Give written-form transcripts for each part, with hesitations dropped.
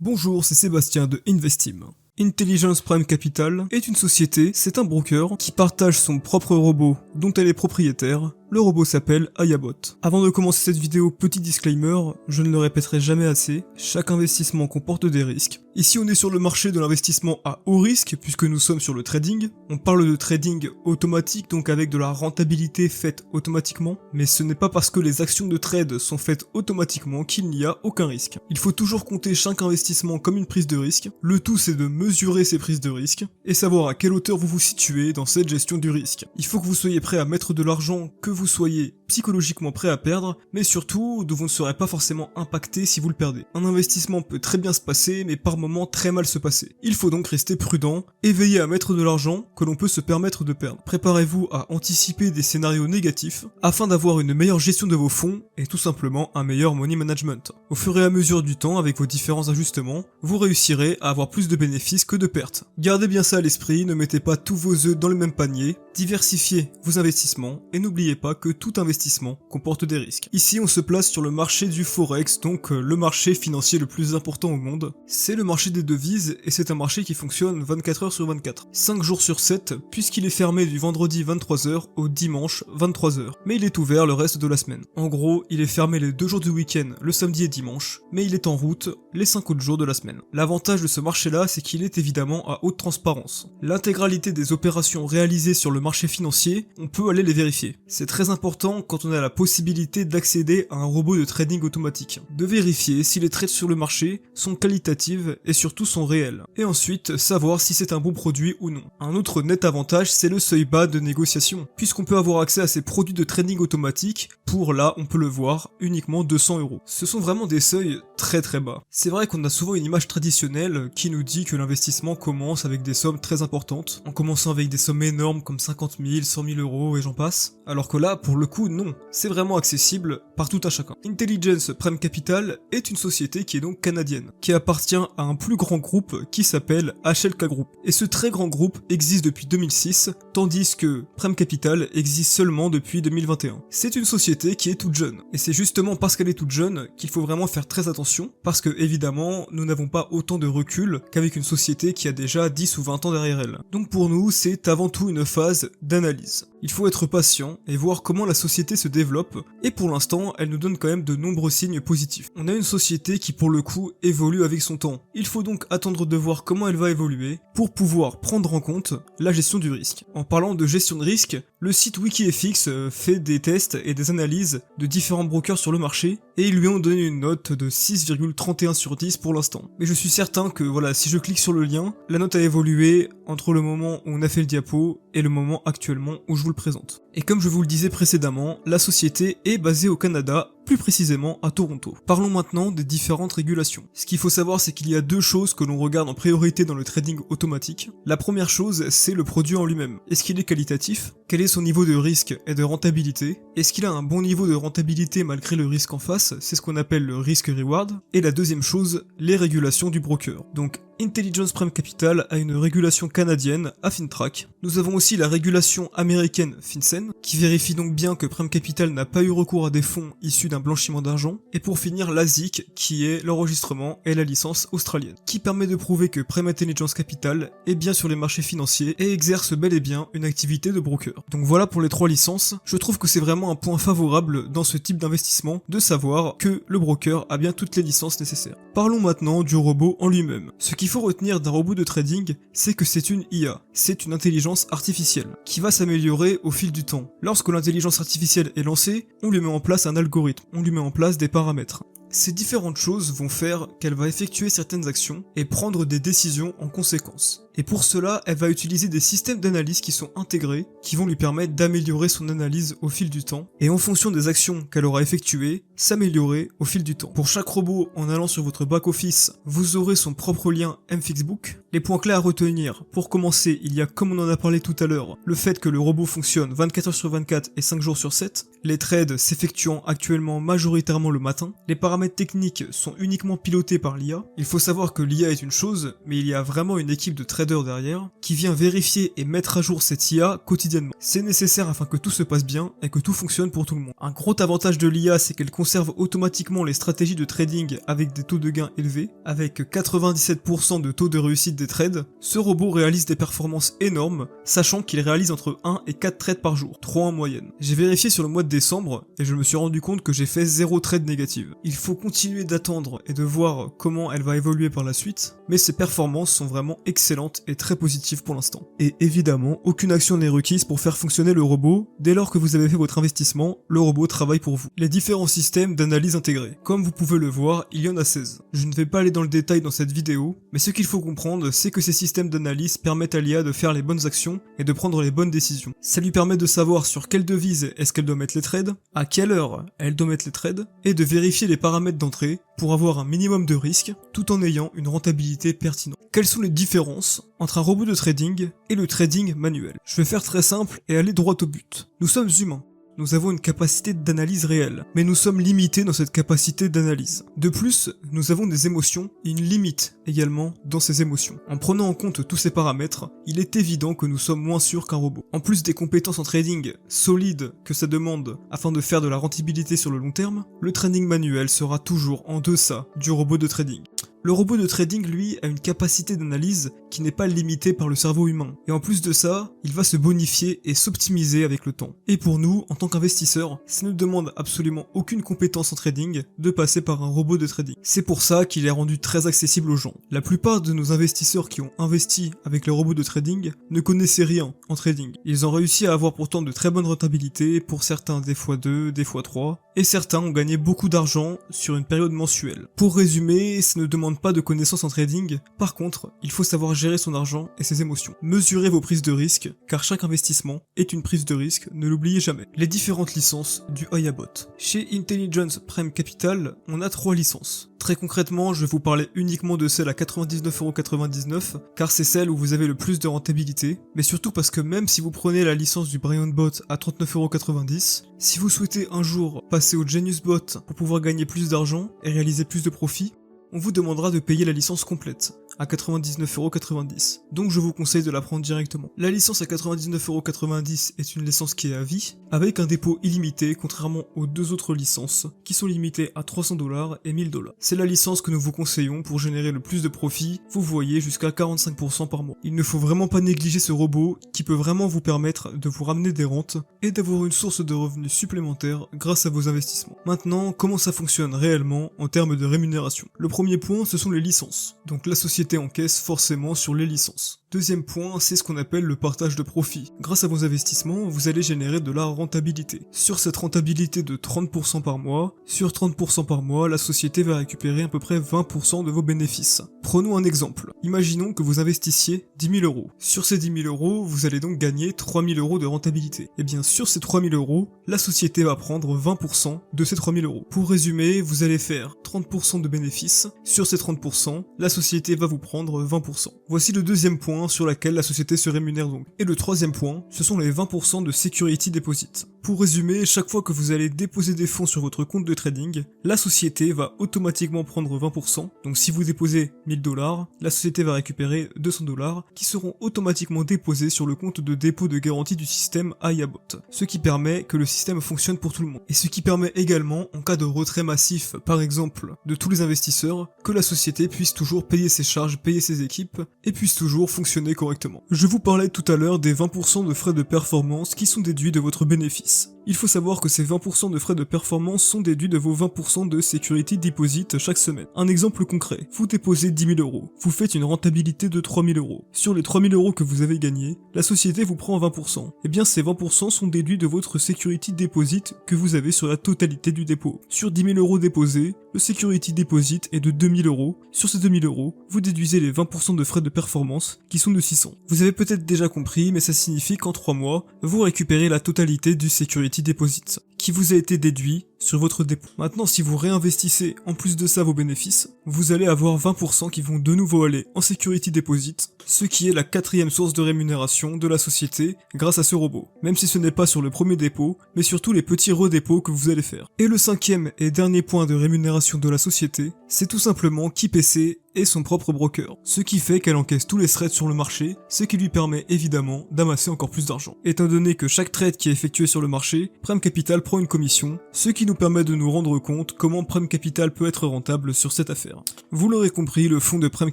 Bonjour, c'est Sébastien de Investim. Intelligence Prime Capital est une société, c'est un broker qui partage son propre robot dont elle est propriétaire. Le robot s'appelle Ayabot. Avant de commencer cette vidéo, petit disclaimer, je ne le répéterai jamais assez, chaque investissement comporte des risques. Ici on est sur le marché de l'investissement à haut risque puisque nous sommes sur le trading. On parle de trading automatique, donc avec de la rentabilité faite automatiquement, mais ce n'est pas parce que les actions de trade sont faites automatiquement qu'il n'y a aucun risque. Il faut toujours compter chaque investissement comme une prise de risque, le tout c'est de mesurer ces prises de risque et savoir à quelle hauteur vous vous situez dans cette gestion du risque. Il faut que vous soyez prêt à mettre de l'argent, que vous soyez psychologiquement prêt à perdre, mais surtout vous ne serez pas forcément impacté si vous le perdez. Un investissement peut très bien se passer, mais par moments très mal se passer. Il faut donc rester prudent et veiller à mettre de l'argent que l'on peut se permettre de perdre. Préparez-vous à anticiper des scénarios négatifs afin d'avoir une meilleure gestion de vos fonds et tout simplement un meilleur money management. Au fur et à mesure du temps, avec vos différents ajustements, vous réussirez à avoir plus de bénéfices que de pertes. Gardez bien ça à l'esprit, ne mettez pas tous vos œufs dans le même panier, diversifiez vos investissements et n'oubliez pas que tout investissement comporte des risques. Ici on se place sur le marché du Forex, donc le marché financier le plus important au monde. C'est le marché des devises et c'est un marché qui fonctionne 24 heures sur 24, 5 jours sur 7 puisqu'il est fermé du vendredi 23h au dimanche 23h, mais il est ouvert le reste de la semaine. En gros, il est fermé les 2 jours du week-end, le samedi et dimanche, mais il est en route les 5 autres jours de la semaine. L'avantage de ce marché-là, c'est qu'il est évidemment à haute transparence. L'intégralité des opérations réalisées sur le marché financier, on peut aller les vérifier. C'est très important quand on a la possibilité d'accéder à un robot de trading automatique, de vérifier si les trades sur le marché sont qualitatives et surtout sont réelles, et ensuite savoir si c'est un bon produit ou non. Un autre net avantage, c'est le seuil bas de négociation, puisqu'on peut avoir accès à ces produits de trading automatique pour, là, on peut le voir, uniquement 200€. Ce sont vraiment des seuils très bas. C'est vrai qu'on a souvent une image traditionnelle qui nous dit que l'investissement commence avec des sommes très importantes, en commençant avec des sommes énormes comme 50 000, 100 000 euros et j'en passe, alors que là, pour le coup, non. C'est vraiment accessible par tout à chacun. Intelligence Prime Capital est une société qui est donc canadienne, qui appartient à un plus grand groupe qui s'appelle HLK Group. Et ce très grand groupe existe depuis 2006, tandis que Prime Capital existe seulement depuis 2021. C'est une société qui est toute jeune, et c'est justement parce qu'elle est toute jeune qu'il faut vraiment faire très attention, parce que évidemment, nous n'avons pas autant de recul qu'avec une société qui a déjà 10 ou 20 ans derrière elle. Donc pour nous, c'est avant tout une phase d'analyse. Il faut être patient et voir comment la société se développe, et pour l'instant, elle nous donne quand même de nombreux signes positifs. On a une société qui pour le coup évolue avec son temps. Il faut donc attendre de voir comment elle va évoluer pour pouvoir prendre en compte la gestion du risque. En parlant de gestion de risque, le site WikiFX fait des tests et des analyses de différents brokers sur le marché, et ils lui ont donné une note de 6,31 sur 10 pour l'instant. Mais je suis certain que voilà, si je clique sur le lien, la note a évolué entre le moment où on a fait le diapo et le moment actuellement où je vous le présente. Et comme je vous le disais précédemment, la société est basée au Canada, plus précisément à Toronto. Parlons maintenant des différentes régulations. Ce qu'il faut savoir, c'est qu'il y a deux choses que l'on regarde en priorité dans le trading automatique. La première chose, c'est le produit en lui-même. Est-ce qu'il est qualitatif? Quel est son niveau de risque et de rentabilité? Est-ce qu'il a un bon niveau de rentabilité malgré le risque en face? C'est ce qu'on appelle le risk-reward. Et la deuxième chose, les régulations du broker. Donc, Intelligence Prime Capital a une régulation canadienne à FINTRAC. Nous avons aussi la régulation américaine FinCEN, qui vérifie donc bien que Prime Capital n'a pas eu recours à des fonds issus d'un blanchiment d'argent. Et pour finir, l'ASIC, qui est l'enregistrement et la licence australienne, qui permet de prouver que Prime Intelligence Capital est bien sur les marchés financiers et exerce bel et bien une activité de broker. Donc voilà pour les 3 licences. Je trouve que c'est vraiment un point favorable dans ce type d'investissement de savoir que le broker a bien toutes les licences nécessaires. Parlons maintenant du robot en lui-même. Ce qu'il faut retenir d'un robot de trading, c'est que c'est une IA, c'est une intelligence artificielle, qui va s'améliorer au fil du temps. Lorsque l'intelligence artificielle est lancée, on lui met en place un algorithme, on lui met en place des paramètres. Ces différentes choses vont faire qu'elle va effectuer certaines actions et prendre des décisions en conséquence. Et pour cela, elle va utiliser des systèmes d'analyse qui sont intégrés, qui vont lui permettre d'améliorer son analyse au fil du temps, et en fonction des actions qu'elle aura effectuées, s'améliorer au fil du temps. Pour chaque robot, en allant sur votre back-office, vous aurez son propre lien mFixBook. Les points clés à retenir, pour commencer, il y a, comme on en a parlé tout à l'heure, le fait que le robot fonctionne 24 heures sur 24 et 5 jours sur 7, les trades s'effectuant actuellement majoritairement le matin, les paramètres techniques sont uniquement pilotés par l'IA. Il faut savoir que l'IA est une chose, mais il y a vraiment une équipe de traders trader derrière, qui vient vérifier et mettre à jour cette IA quotidiennement. C'est nécessaire afin que tout se passe bien et que tout fonctionne pour tout le monde. Un gros avantage de l'IA, c'est qu'elle conserve automatiquement les stratégies de trading avec des taux de gain élevés. Avec 97% de taux de réussite des trades, ce robot réalise des performances énormes, sachant qu'il réalise entre 1 et 4 trades par jour, 3 en moyenne. J'ai vérifié sur le mois de décembre et je me suis rendu compte que j'ai fait 0 trade négative. Il faut continuer d'attendre et de voir comment elle va évoluer par la suite, mais ses performances sont vraiment excellentes et très positives pour l'instant. Et évidemment, aucune action n'est requise pour faire fonctionner le robot. Dès lors que vous avez fait votre investissement, le robot travaille pour vous. Les différents systèmes d'analyse intégrés. Comme vous pouvez le voir, il y en a 16. Je ne vais pas aller dans le détail dans cette vidéo, mais ce qu'il faut comprendre, c'est que ces systèmes d'analyse permettent à l'IA de faire les bonnes actions et de prendre les bonnes décisions. Ça lui permet de savoir sur quelle devise est-ce qu'elle doit mettre les trades, à quelle heure elle doit mettre les trades, et de vérifier les paramètres d'entrée pour avoir un minimum de risque tout en ayant une rentabilité pertinente. Quelles sont les différences entre un robot de trading et le trading manuel? Je vais faire très simple et aller droit au but. Nous sommes humains. Nous avons une capacité d'analyse réelle, mais nous sommes limités dans cette capacité d'analyse. De plus, nous avons des émotions et une limite également dans ces émotions. En prenant en compte tous ces paramètres, il est évident que nous sommes moins sûrs qu'un robot. En plus des compétences en trading solides que ça demande afin de faire de la rentabilité sur le long terme, le trading manuel sera toujours en deçà du robot de trading. Le robot de trading, lui, a une capacité d'analyse qui n'est pas limitée par le cerveau humain. Et en plus de ça, il va se bonifier et s'optimiser avec le temps. Et pour nous, en tant qu'investisseurs, ça ne demande absolument aucune compétence en trading de passer par un robot de trading. C'est pour ça qu'il est rendu très accessible aux gens. La plupart de nos investisseurs qui ont investi avec les robots de trading ne connaissaient rien en trading. Ils ont réussi à avoir pourtant de très bonnes rentabilités, pour certains des x2, des x3, et certains ont gagné beaucoup d'argent sur une période mensuelle. Pour résumer, ça ne demande pas de connaissances en trading, par contre, il faut savoir gérer son argent et ses émotions. Mesurez vos prises de risque, car chaque investissement est une prise de risque, ne l'oubliez jamais. Les différentes licences du Ayabot. Chez Intelligence Prime Capital, on a 3 licences. Très concrètement, je vais vous parler uniquement de celle à 99,99€, car c'est celle où vous avez le plus de rentabilité, mais surtout parce que même si vous prenez la licence du BrionBot à 39,90€, si vous souhaitez un jour passer au GeniusBot pour pouvoir gagner plus d'argent et réaliser plus de profits, on vous demandera de payer la licence complète, à 99,90€. Donc je vous conseille de la prendre directement. La licence à 99,90€ est une licence qui est à vie, avec un dépôt illimité, contrairement aux 2 autres licences, qui sont limitées à 300$ et 1000$. C'est la licence que nous vous conseillons pour générer le plus de profit, vous voyez jusqu'à 45% par mois. Il ne faut vraiment pas négliger ce robot, qui peut vraiment vous permettre de vous ramener des rentes, et d'avoir une source de revenus supplémentaires grâce à vos investissements. Maintenant, comment ça fonctionne réellement en termes de rémunération? Le premier point, ce sont les licences. Donc la société encaisse forcément sur les licences. Deuxième point, c'est ce qu'on appelle le partage de profit. Grâce à vos investissements, vous allez générer de la rentabilité. Sur cette rentabilité de 30% par mois, la société va récupérer à peu près 20% de vos bénéfices. Prenons un exemple. Imaginons que vous investissiez 10 000€. Sur ces 10 000€, vous allez donc gagner 3 000€ de rentabilité. Et bien sur ces 3 000€, la société va prendre 20% de ces 3 000€. Pour résumer, vous allez faire 30% de bénéfices. Sur ces 30%, la société va vous prendre 20%. Voici le deuxième point sur laquelle la société se rémunère donc. Et le troisième point, ce sont les 20% de security deposit. Pour résumer, chaque fois que vous allez déposer des fonds sur votre compte de trading, la société va automatiquement prendre 20%. Donc si vous déposez 1000$, la société va récupérer 200$ qui seront automatiquement déposés sur le compte de dépôt de garantie du système Ayabot. Ce qui permet que le système fonctionne pour tout le monde. Et ce qui permet également, en cas de retrait massif, par exemple, de tous les investisseurs, que la société puisse toujours payer ses charges, payer ses équipes, et puisse toujours fonctionner correctement. Je vous parlais tout à l'heure des 20% de frais de performance qui sont déduits de votre bénéfice. Il faut savoir que ces 20% de frais de performance sont déduits de vos 20% de security deposit chaque semaine. Un exemple concret, vous déposez 10 000€, vous faites une rentabilité de 3 000€. Sur les 3 000€ que vous avez gagnés, la société vous prend 20%. Et bien ces 20% sont déduits de votre security deposit que vous avez sur la totalité du dépôt. Sur 10 000€ déposés, le security deposit est de 2 000€. Sur ces 2 000€, vous déduisez les 20% de frais de performance qui sont de 600. Vous avez peut-être déjà compris, mais ça signifie qu'en 3 mois, vous récupérez la totalité du security deposit qui vous a été déduit sur votre dépôt. Maintenant, si vous réinvestissez en plus de ça vos bénéfices, vous allez avoir 20% qui vont de nouveau aller en security deposit, ce qui est la 4e source de rémunération de la société grâce à ce robot. Même si ce n'est pas sur le premier dépôt, mais sur tous les petits redépôts que vous allez faire. Et le 5e et dernier point de rémunération de la société, c'est tout simplement KeepPC et son propre broker, ce qui fait qu'elle encaisse tous les threads sur le marché, ce qui lui permet évidemment d'amasser encore plus d'argent. Étant donné que chaque trade qui est effectué sur le marché, Prime Capital prend une commission, ce qui nous permet de nous rendre compte comment Prime Capital peut être rentable sur cette affaire. Vous l'aurez compris, le fonds de Prime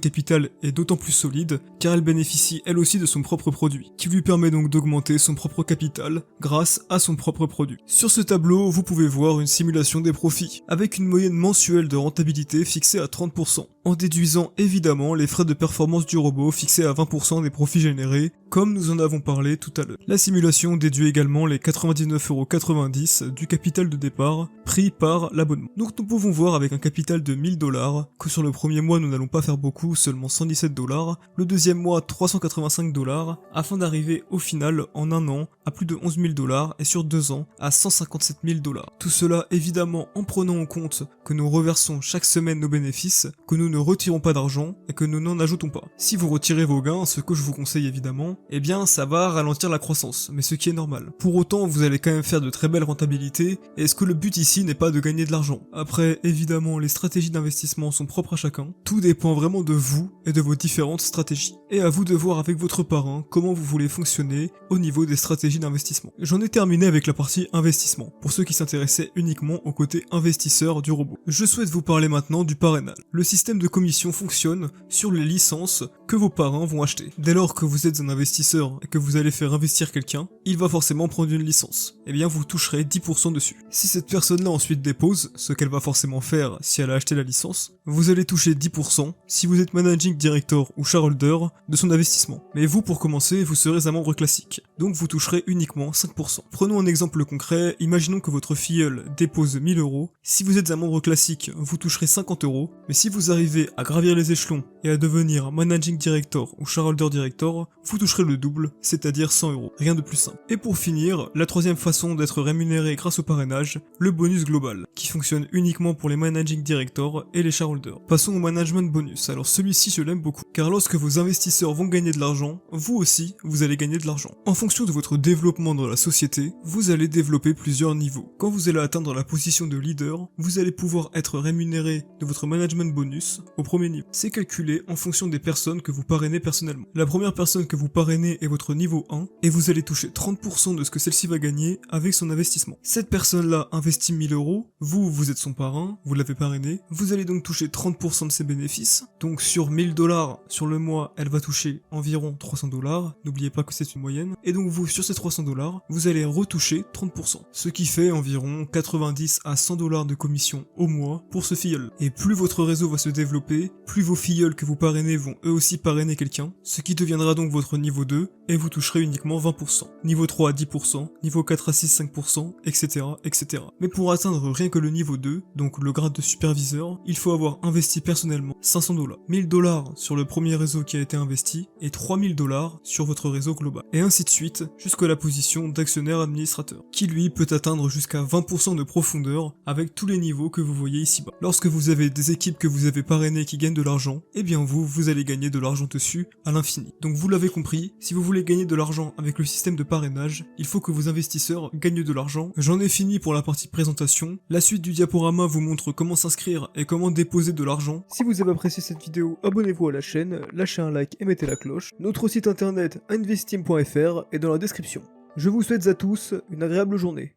Capital est d'autant plus solide car elle bénéficie elle aussi de son propre produit, qui lui permet donc d'augmenter son propre capital grâce à son propre produit. Sur ce tableau, vous pouvez voir une simulation des profits, avec une moyenne mensuelle de rentabilité fixée à 30%, en déduisant évidemment les frais de performance du robot fixés à 20% des profits générés, comme nous en avons parlé tout à l'heure. La simulation déduit également les 99,90€ du capital de départ pris par l'abonnement. Donc nous pouvons voir avec un capital de 1000$ que sur le premier mois nous n'allons pas faire beaucoup, seulement 117$, le deuxième mois 385$, afin d'arriver au final en un an à plus de 11 000$ et sur 2 ans à 157 000$. Tout cela évidemment en prenant en compte que nous reversons chaque semaine nos bénéfices, que nous ne retirons pas d'argent et que nous n'en ajoutons pas. Si vous retirez vos gains, ce que je vous conseille évidemment, eh bien ça va ralentir la croissance, mais ce qui est normal. Pour autant, vous allez quand même faire de très belles rentabilités, et est-ce que le but ici n'est pas de gagner de l'argent? Après, évidemment, les stratégies d'investissement sont propres à chacun, tout dépend vraiment de vous et de vos différentes stratégies. Et à vous de voir avec votre parrain comment vous voulez fonctionner au niveau des stratégies d'investissement. J'en ai terminé avec la partie investissement, pour ceux qui s'intéressaient uniquement au côté investisseur du robot. Je souhaite vous parler maintenant du parrainage. Le système de commission fonctionne sur les licences que vos parrains vont acheter. Dès lors que vous êtes un investisseur et que vous allez faire investir quelqu'un, il va forcément prendre une licence. Eh bien vous toucherez 10% dessus. Si cette personne-là ensuite dépose, ce qu'elle va forcément faire si elle a acheté la licence, vous allez toucher 10% si vous êtes managing director ou shareholder de son investissement. Mais vous, pour commencer, vous serez un membre classique, donc vous toucherez uniquement 5%. Prenons un exemple concret, imaginons que votre filleul dépose 1000€, si vous êtes un membre classique, vous toucherez 50€, mais si vous arrivez à gravir les échelons et à devenir managing director ou shareholder director, vous toucherez le double, c'est-à-dire 100€, rien de plus simple. Et pour finir, la troisième façon d'être rémunéré grâce au parrainage, le bonus global, qui fonctionne uniquement pour les managing directors et les shareholders. Passons au management bonus, alors celui-ci je l'aime beaucoup, car lorsque vos investisseurs vont gagner de l'argent, vous aussi, vous allez gagner de l'argent. En fonction de votre développement dans la société, vous allez développer plusieurs niveaux. Quand vous allez atteindre la position de leader, vous allez pouvoir être rémunéré de votre management bonus au premier niveau. C'est calculé en fonction des personnes que vous parrainez personnellement. La première personne que vous parrainez est votre niveau 1, et vous allez toucher 30% de ce que celle-ci va gagner avec son investissement. Cette personne-là investit 1000€, vous êtes son parrain, vous l'avez parrainé, vous allez donc toucher 30% de ses bénéfices, donc sur 1000$ sur le mois, elle va toucher environ 300$, n'oubliez pas que c'est une moyenne, et donc vous, sur ces 300$, vous allez retoucher 30%, ce qui fait environ 90 à 100$ de commission au mois pour ce filleul. Et plus votre réseau va se développer, plus vos filleuls que vous parrainez vont eux aussi parrainer quelqu'un, ce qui deviendra donc votre niveau 2, et vous toucherez uniquement 20%. Niveau 3 à 10%, niveau 4 à 6, 5%, etc., etc. Mais pour atteindre rien que le niveau 2, donc le grade de superviseur, il faut avoir investi personnellement 500$. 1000$ sur le premier réseau qui a été investi, et 3000$ sur votre réseau global. Et ainsi de suite, jusqu'à la position d'actionnaire administrateur, qui lui peut atteindre jusqu'à 20% de profondeur avec tous les niveaux que vous voyez ici-bas. Lorsque vous avez des équipes que vous avez parrainées qui gagnent de l'argent, eh bien vous allez gagner de l'argent dessus à l'infini. Donc vous l'avez compris, si vous voulez gagner de l'argent avec le système de parrainage, il faut que vos investisseurs gagnent de l'argent. J'en ai fini pour la partie présentation. La suite du diaporama vous montre comment s'inscrire et comment déposer de l'argent. Si vous avez apprécié cette vidéo, abonnez-vous à la chaîne, lâchez un like et mettez la cloche. Notre site internet investim.fr est dans la description. Je vous souhaite à tous une agréable journée.